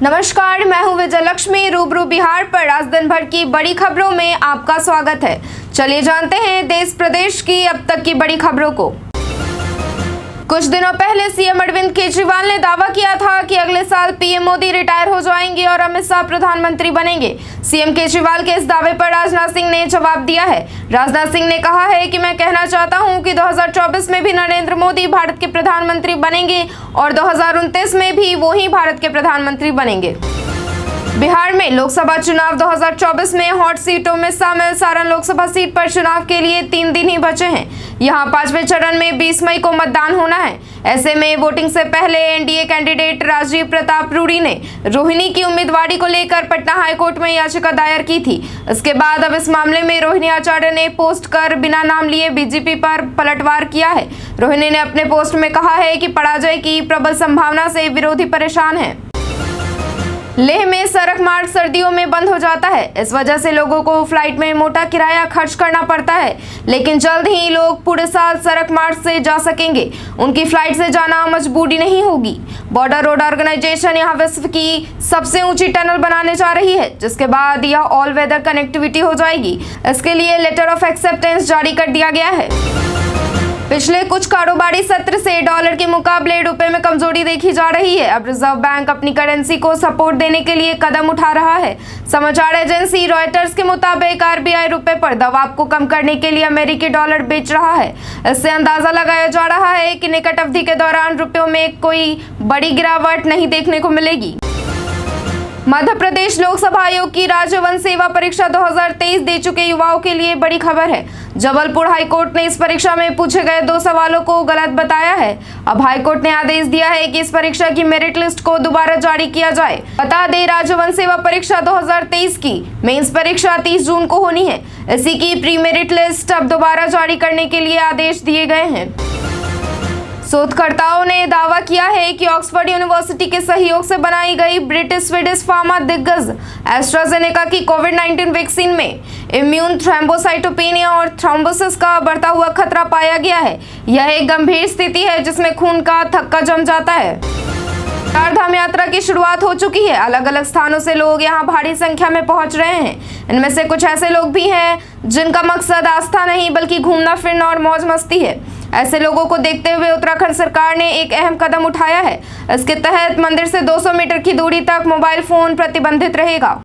नमस्कार, मैं हूं विजय लक्ष्मी। रूबरू बिहार पर आज दिन भर की बड़ी खबरों में आपका स्वागत है। चलिए जानते हैं देश प्रदेश की अब तक की बड़ी खबरों को। कुछ दिनों पहले सीएम अरविंद केजरीवाल ने दावा किया था कि अगले साल पीएम मोदी रिटायर हो जाएंगे और अमित शाह प्रधानमंत्री बनेंगे। सीएम केजरीवाल के इस दावे पर राजनाथ सिंह ने जवाब दिया है। राजनाथ सिंह ने कहा है कि मैं कहना चाहता हूं कि 2024 में भी नरेंद्र मोदी भारत के प्रधानमंत्री बनेंगे और 2029 में भी वो ही भारत के प्रधानमंत्री बनेंगे। बिहार में लोकसभा चुनाव 2024 में हॉट सीटों में शामिल सारण लोकसभा सीट पर चुनाव के लिए 3 दिन ही बचे हैं। यहां 5वें चरण में 20 मई को मतदान होना है। ऐसे में वोटिंग से पहले एनडीए कैंडिडेट राजीव प्रताप रूडी ने रोहिणी की उम्मीदवारी को लेकर पटना हाईकोर्ट में याचिका दायर की थी। इसके बाद अब इस मामले में रोहिणी आचार्य ने पोस्ट कर बिना नाम लिए बीजेपी पर पलटवार किया है। रोहिणी ने अपने पोस्ट में कहा है कि पराजय की प्रबल संभावना से विरोधी परेशान है। लेह में सड़क मार्ग सर्दियों में बंद हो जाता है। इस वजह से लोगों को फ्लाइट में मोटा किराया खर्च करना पड़ता है, लेकिन जल्द ही लोग पूरे साल सड़क मार्ग से जा सकेंगे। उनकी फ्लाइट से जाना मजबूरी नहीं होगी। बॉर्डर रोड ऑर्गेनाइजेशन यहां विश्व की सबसे ऊंची टनल बनाने जा रही है, जिसके बाद यह ऑल वेदर कनेक्टिविटी हो जाएगी। इसके लिए लेटर ऑफ एक्सेप्टेंस जारी कर दिया गया है। पिछले कुछ कारोबारी सत्र से डॉलर के मुकाबले रुपए में कमजोरी देखी जा रही है। अब रिजर्व बैंक अपनी करेंसी को सपोर्ट देने के लिए कदम उठा रहा है। समाचार एजेंसी रॉयटर्स के मुताबिक आरबीआई रुपए पर दबाव को कम करने के लिए अमेरिकी डॉलर बेच रहा है। इससे अंदाजा लगाया जा रहा है कि निकट अवधि के दौरान रुपयों में कोई बड़ी गिरावट नहीं देखने को मिलेगी। मध्य प्रदेश लोकसभा आयोग की राज्य वन सेवा परीक्षा 2023 दे चुके युवाओं के लिए बड़ी खबर है। जबलपुर हाईकोर्ट ने इस परीक्षा में पूछे गए 2 सवालों को गलत बताया है। अब हाईकोर्ट ने आदेश दिया है कि इस परीक्षा की मेरिट लिस्ट को दोबारा जारी किया जाए। बता दें, राज्य वन सेवा परीक्षा 2023 की मेंस परीक्षा 30 जून को होनी है। इसी की प्री मेरिट लिस्ट अब दोबारा जारी करने के लिए आदेश दिए गए हैं। शोधकर्ताओं ने दावा किया है कि ऑक्सफोर्ड यूनिवर्सिटी के सहयोग से बनाई गई ब्रिटिश स्वीडिश फार्मा दिग्गज एस्ट्राजेनेका की कोविड-19 वैक्सीन में इम्यून थ्रोम्बोसाइटोपेनिया और थ्रोम्बोसिस का बढ़ता हुआ खतरा पाया गया है। यह एक गंभीर स्थिति है जिसमें खून का थक्का जम जाता है। चारधाम यात्रा की शुरुआत हो चुकी है। अलग अलग स्थानों से लोग यहां भारी संख्या में पहुंच रहे हैं। इनमें से कुछ ऐसे लोग भी हैं जिनका मकसद आस्था नहीं बल्कि घूमना फिरना और मौज मस्ती है। ऐसे लोगों को देखते हुए उत्तराखंड सरकार ने एक अहम कदम उठाया है। इसके तहत मंदिर से 200 मीटर की दूरी तक मोबाइल फोन प्रतिबंधित रहेगा।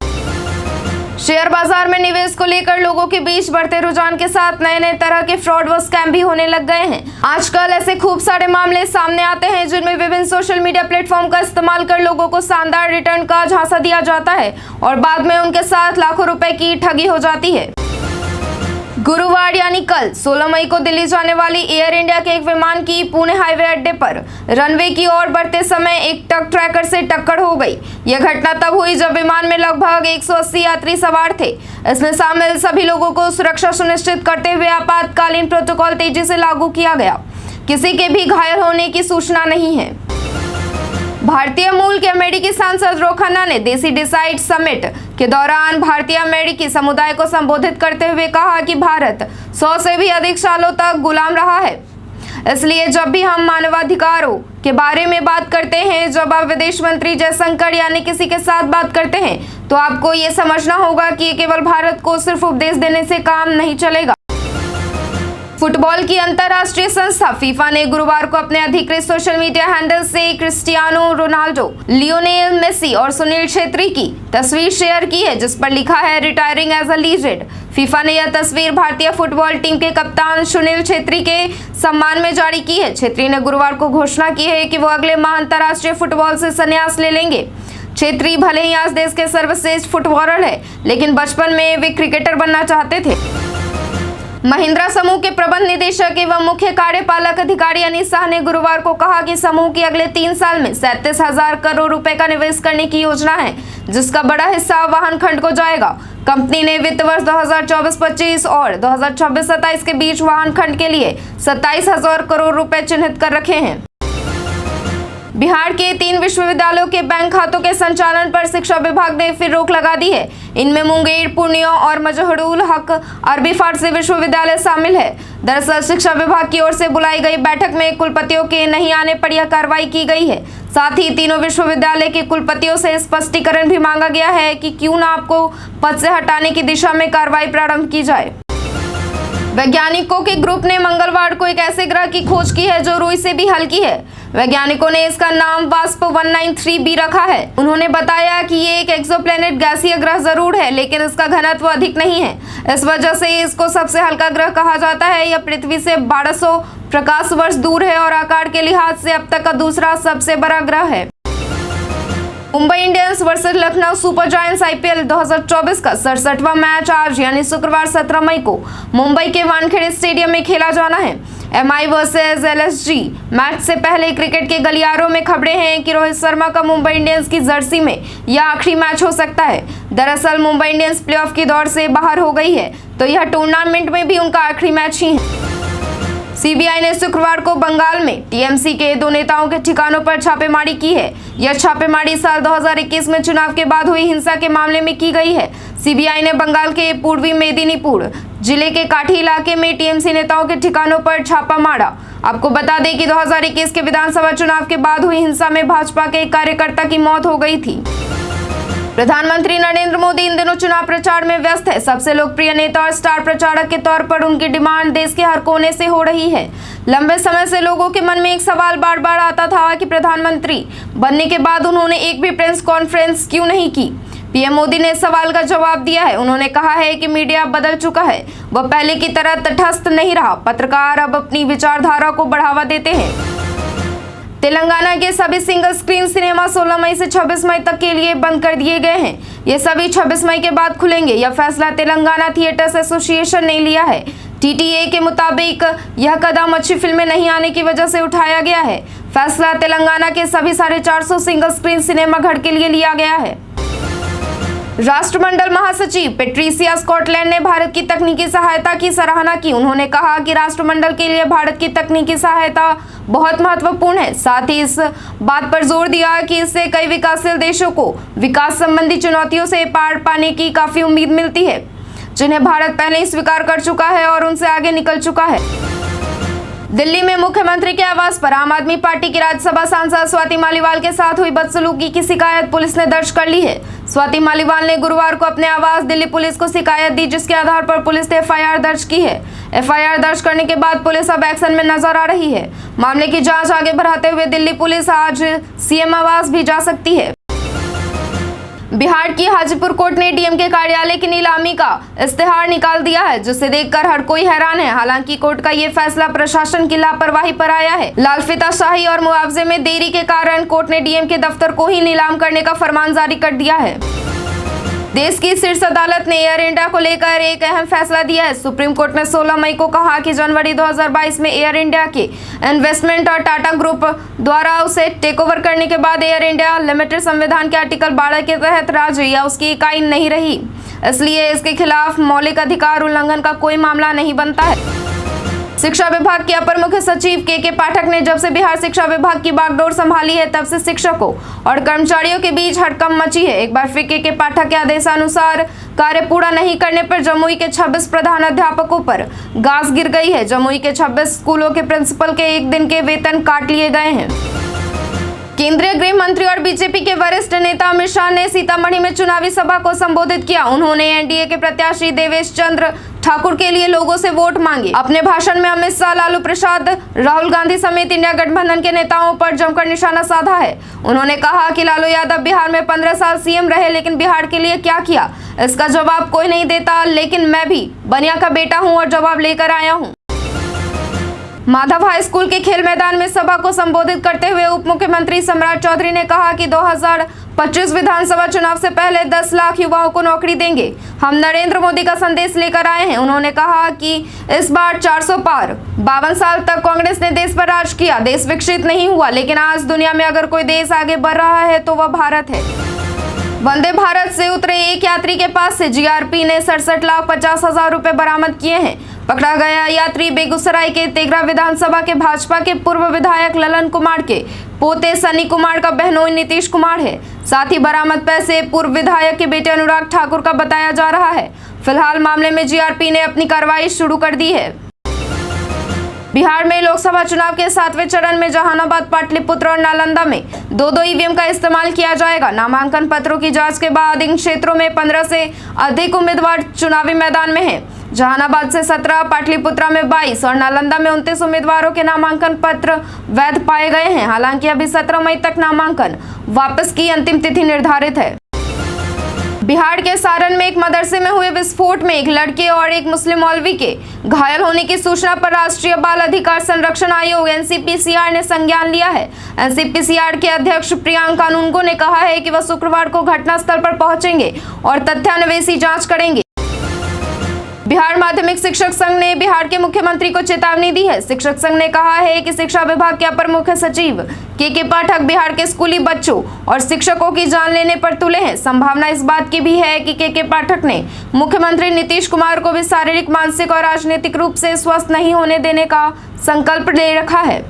शेयर बाजार में निवेश को लेकर लोगों के बीच बढ़ते रुझान के साथ नए नए तरह के फ्रॉड व स्कैम भी होने लग गए हैं। आजकल ऐसे खूब सारे मामले सामने आते हैं जिनमें विभिन्न सोशल मीडिया प्लेटफॉर्म का इस्तेमाल कर लोगों को शानदार रिटर्न का झांसा दिया जाता है और बाद में उनके साथ लाखों रुपए की ठगी हो जाती है। गुरुवार यानी कल 16 मई को दिल्ली जाने वाली एयर इंडिया के एक विमान की पुणे हाईवे अड्डे पर रनवे की ओर बढ़ते समय एक ट्रक ट्रैकर से टक्कर हो गई। यह घटना तब हुई जब विमान में लगभग 180 यात्री सवार थे। इसमें शामिल सभी लोगों को सुरक्षा सुनिश्चित करते हुए आपातकालीन प्रोटोकॉल तेजी से लागू किया गया। किसी के भी घायल होने की सूचना नहीं है। भारतीय मूल के अमेरिकी सांसद रो खन्ना ने देसी डिसाइड समिट के दौरान भारतीय अमेरिकी समुदाय को संबोधित करते हुए कहा कि भारत 100 से भी अधिक सालों तक गुलाम रहा है। इसलिए जब भी हम मानवाधिकारों के बारे में बात करते हैं, जब आप विदेश मंत्री जयशंकर यानी किसी के साथ बात करते हैं, तो आपको ये समझना होगा कि केवल भारत को सिर्फ उपदेश देने से काम नहीं चलेगा। फुटबॉल की अंतर्राष्ट्रीय संस्था फीफा ने गुरुवार को अपने अधिकृत सोशल मीडिया हैंडल से क्रिस्टियानो रोनाल्डो, लियोनेल मेसी और सुनील छेत्री की तस्वीर शेयर की है, जिस पर लिखा है retiring as a legend. FIFA ने यह तस्वीर भारतीय फुटबॉल टीम के कप्तान सुनील छेत्री के सम्मान में जारी की है। छेत्री ने गुरुवार को घोषणा की है कि वो अगले माह अंतर्राष्ट्रीय फुटबॉल से संन्यास ले लेंगे। छेत्री भले ही आज देश के सर्वश्रेष्ठ फुटबॉलर है, लेकिन बचपन में वे क्रिकेटर बनना चाहते थे। महिंद्रा समूह के प्रबंध निदेशक एवं मुख्य कार्यपालक अधिकारी अनिल शाह ने गुरुवार को कहा कि समूह की अगले 3 साल में 37,000 करोड़ रुपए का निवेश करने की योजना है, जिसका बड़ा हिस्सा वाहन खंड को जाएगा। कंपनी ने वित्त वर्ष 2024-25 और 2026-27 के बीच वाहन खंड के लिए 27,000 करोड़ रुपए चिन्हित कर रखे हैं। बिहार के 3 विश्वविद्यालयों के बैंक खातों के संचालन पर शिक्षा विभाग ने फिर रोक लगा दी है। इनमें मुंगेर, पूर्णिया और मजहरूल हक अरबी फारसी विश्वविद्यालय शामिल है। दरअसल शिक्षा विभाग की ओर से बुलाई गई बैठक में कुलपतियों के नहीं आने पर यह कार्रवाई की गई है। साथ ही तीनों विश्वविद्यालय के कुलपतियों से स्पष्टीकरण भी मांगा गया है कि क्यों न आपको पद से हटाने की दिशा में कार्रवाई प्रारंभ की जाए। वैज्ञानिकों के ग्रुप ने मंगलवार को एक ऐसे ग्रह की खोज की है जो रुई से भी हल्की है। वैज्ञानिकों ने इसका नाम वास्प 193b रखा है। उन्होंने बताया कि ये एक एक्सोप्लैनेट गैसीय ग्रह जरूर है, लेकिन इसका घनत्व अधिक नहीं है। इस वजह से इसको सबसे हल्का ग्रह कहा जाता है। यह पृथ्वी से 1200 प्रकाश वर्ष दूर है और आकार के लिहाज से अब तक का दूसरा सबसे बड़ा ग्रह है। Mumbai Indians versus Lucknow super giants IPL 2024 का 67वां मैच आज यानी शुक्रवार 17 मई को मुंबई के वानखेड़े स्टेडियम में खेला जाना है। MI वर्सेस LSG मैच से पहले क्रिकेट के गलियारों में खबरें हैं कि रोहित शर्मा का मुंबई इंडियंस की जर्सी में यह आखिरी मैच हो सकता है। दरअसल मुंबई इंडियंस प्लेऑफ की दौड़ से बाहर हो गई है, तो यह टूर्नामेंट में भी उनका आखिरी मैच ही है। CBI ने शुक्रवार को बंगाल में TMC के 2 नेताओं के ठिकानों पर छापेमारी की है। यह छापेमारी साल 2021 में चुनाव के बाद हुई हिंसा के मामले में की गई है। CBI ने बंगाल के पूर्वी मेदिनीपुर जिले के काठी इलाके में TMC नेताओं के ठिकानों पर छापा मारा। आपको बता दें कि 2021 के विधानसभा चुनाव के बाद हुई हिंसा में भाजपा के एक कार्यकर्ता की मौत हो गई थी। प्रधानमंत्री नरेंद्र मोदी इन दिनों चुनाव प्रचार में व्यस्त है। सबसे लोकप्रिय नेता और स्टार प्रचारक के तौर पर उनकी डिमांड देश के हर कोने से हो रही है। लंबे समय से लोगों के मन में एक सवाल बार बार आता था कि प्रधानमंत्री बनने के बाद उन्होंने एक भी प्रेस कॉन्फ्रेंस क्यों नहीं की। PM मोदी ने इस सवाल का जवाब दिया है। उन्होंने कहा है कि मीडिया बदल चुका है, वह पहले की तरह तटस्थ नहीं रहा। पत्रकार अब अपनी विचारधारा को बढ़ावा देते हैं। तेलंगाना के सभी सिंगल स्क्रीन सिनेमा 16 मई से 26 मई तक के लिए बंद कर दिए गए हैं। ये सभी 26 मई के बाद खुलेंगे। यह फैसला तेलंगाना थिएटर्स एसोसिएशन ने लिया है। TTA के मुताबिक यह कदम अच्छी फिल्में नहीं आने की वजह से उठाया गया है। फैसला तेलंगाना के सभी 450 सिंगल स्क्रीन सिनेमा घर के लिए लिया गया है। राष्ट्रमंडल महासचिव पेट्रिसिया स्कॉटलैंड ने भारत की तकनीकी सहायता की सराहना की। उन्होंने कहा कि राष्ट्रमंडल के लिए भारत की तकनीकी सहायता बहुत महत्वपूर्ण है। साथ ही इस बात पर जोर दिया कि इससे कई विकासशील देशों को विकास संबंधी चुनौतियों से पार पाने की काफी उम्मीद मिलती है, जिन्हें भारत पहले ही स्वीकार कर चुका है और उनसे आगे निकल चुका है। दिल्ली में मुख्यमंत्री के आवास पर आम आदमी पार्टी की राज्यसभा सांसद स्वाति मालीवाल के साथ हुई बदसलूकी की शिकायत पुलिस ने दर्ज कर ली है। स्वाति मालीवाल ने गुरुवार को अपने आवास दिल्ली पुलिस को शिकायत दी, जिसके आधार पर पुलिस ने FIR दर्ज की है। FIR दर्ज करने के बाद पुलिस अब एक्शन में नजर आ रही है। मामले की जांच आगे बढ़ाते हुए दिल्ली पुलिस आज CM आवास भी जा सकती है। बिहार की हाजीपुर कोर्ट ने DM के कार्यालय की नीलामी का इश्तेहार निकाल दिया है, जिसे देखकर हर कोई हैरान है। हालांकि कोर्ट का ये फैसला प्रशासन की लापरवाही पर आया है। लालफिताशाही और मुआवजे में देरी के कारण कोर्ट ने DM के दफ्तर को ही नीलाम करने का फरमान जारी कर दिया है। देश की शीर्ष अदालत ने एयर इंडिया को लेकर एक अहम फैसला दिया है। सुप्रीम कोर्ट ने 16 मई को कहा कि जनवरी 2022 में एयर इंडिया के इन्वेस्टमेंट और टाटा ग्रुप द्वारा उसे टेकओवर करने के बाद एयर इंडिया लिमिटेड संविधान के आर्टिकल 12 के तहत राज्य या उसकी इकाई नहीं रही, इसलिए इसके खिलाफ मौलिक अधिकार उल्लंघन का कोई मामला नहीं बनता है। शिक्षा विभाग के अपर मुख्य सचिव के पाठक ने जब से बिहार शिक्षा विभाग की बागडोर संभाली है, तब से शिक्षकों और कर्मचारियों के बीच हड़कंप मची है। एक बार फिर के पाठक के आदेशानुसार कार्य पूरा नहीं करने पर जमुई के 26 प्रधान अध्यापकों पर गाज गिर गई है। जमुई के 26 स्कूलों के प्रिंसिपल के एक दिन के वेतन काट लिए गए हैं। केंद्रीय गृह मंत्री और बीजेपी के वरिष्ठ नेता अमित शाह ने सीतामढ़ी में चुनावी सभा को संबोधित किया। उन्होंने NDA के प्रत्याशी देवेश चंद्र ठाकुर के लिए लोगों से वोट मांगे। अपने भाषण में अमित शाह लालू प्रसाद, राहुल गांधी समेत इंडिया गठबंधन के नेताओं पर जमकर निशाना साधा है। उन्होंने कहा कि लालू यादव बिहार में 15 साल CM रहे, लेकिन बिहार के लिए क्या किया इसका जवाब कोई नहीं देता, लेकिन मैं भी बनिया का बेटा हूँ और जवाब लेकर आया हूँ। माधव हाई स्कूल के खेल मैदान में सभा को संबोधित करते हुए उप मुख्यमंत्री सम्राट चौधरी ने कहा कि 2025 विधानसभा चुनाव से पहले 10 लाख युवाओं को नौकरी देंगे। हम नरेंद्र मोदी का संदेश लेकर आए हैं। उन्होंने कहा कि इस बार 400 पार। 52 साल तक कांग्रेस ने देश पर राज किया, देश विकसित नहीं हुआ, लेकिन आज दुनिया में अगर कोई देश आगे बढ़ रहा है तो वह भारत है। वंदे भारत से उतरे एक यात्री के पास से GRP ने 67,50,000 रुपए बरामद किए हैं। पकड़ा गया यात्री बेगूसराय के तेघरा विधानसभा के भाजपा के पूर्व विधायक ललन कुमार के पोते सनी कुमार का बहनोई नीतीश कुमार है। साथ ही बरामद पैसे पूर्व विधायक के बेटे अनुराग ठाकुर का बताया जा रहा है। फिलहाल मामले में GRP ने अपनी कार्रवाई शुरू कर दी है। बिहार में लोकसभा चुनाव के 7वें चरण में जहानाबाद, पाटलिपुत्र और नालंदा में 2-2 ईवीएम का इस्तेमाल किया जाएगा। नामांकन पत्रों की जांच के बाद इन क्षेत्रों में 15 से अधिक उम्मीदवार चुनावी मैदान में हैं। जहानाबाद से 17, पाटलिपुत्रा में 22 और नालंदा में 29 उम्मीदवारों के नामांकन पत्र वैध पाए गए हैं। हालांकि अभी 17 मई तक नामांकन वापस की अंतिम तिथि निर्धारित है। बिहार के सारण में एक मदरसे में हुए विस्फोट में एक लड़के और एक मुस्लिम मौलवी के घायल होने की सूचना पर राष्ट्रीय बाल अधिकार संरक्षण आयोग एनसीपीसीआर ने संज्ञान लिया है। एनसीपीसीआर के अध्यक्ष प्रियांक कानूनगो ने कहा है कि वह शुक्रवार को घटनास्थल पर पहुंचेंगे और तथ्यान्वेषी जांच करेंगे। बिहार माध्यमिक शिक्षक संघ ने बिहार के मुख्यमंत्री को चेतावनी दी है। शिक्षक संघ ने कहा है कि शिक्षा विभाग के अपर मुख्य सचिव के पाठक बिहार के स्कूली बच्चों और शिक्षकों की जान लेने पर तुले हैं। संभावना इस बात की भी है कि के पाठक ने मुख्यमंत्री नीतीश कुमार को भी शारीरिक, मानसिक और राजनीतिक रूप से स्वस्थ नहीं होने देने का संकल्प ले रखा है।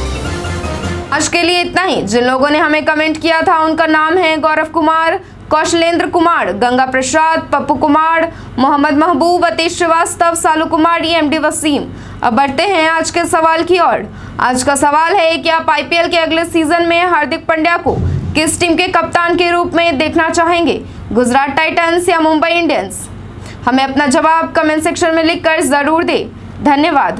आज के लिए इतना ही। जिन लोगों ने हमें कमेंट किया था उनका नाम है गौरव कुमार, कौशलेंद्र कुमार, गंगा प्रसाद, पप्पू कुमार, मोहम्मद महबूब, अतीश श्रीवास्तव, सालू कुमार, एमडी वसीम। अब बढ़ते हैं आज के सवाल की ओर। आज का सवाल है कि आप आईपीएल के अगले सीजन में हार्दिक पांड्या को किस टीम के कप्तान के रूप में देखना चाहेंगे, गुजरात टाइटंस या मुंबई इंडियंस? हमें अपना जवाब कमेंट सेक्शन में लिखकर जरूर दें। धन्यवाद।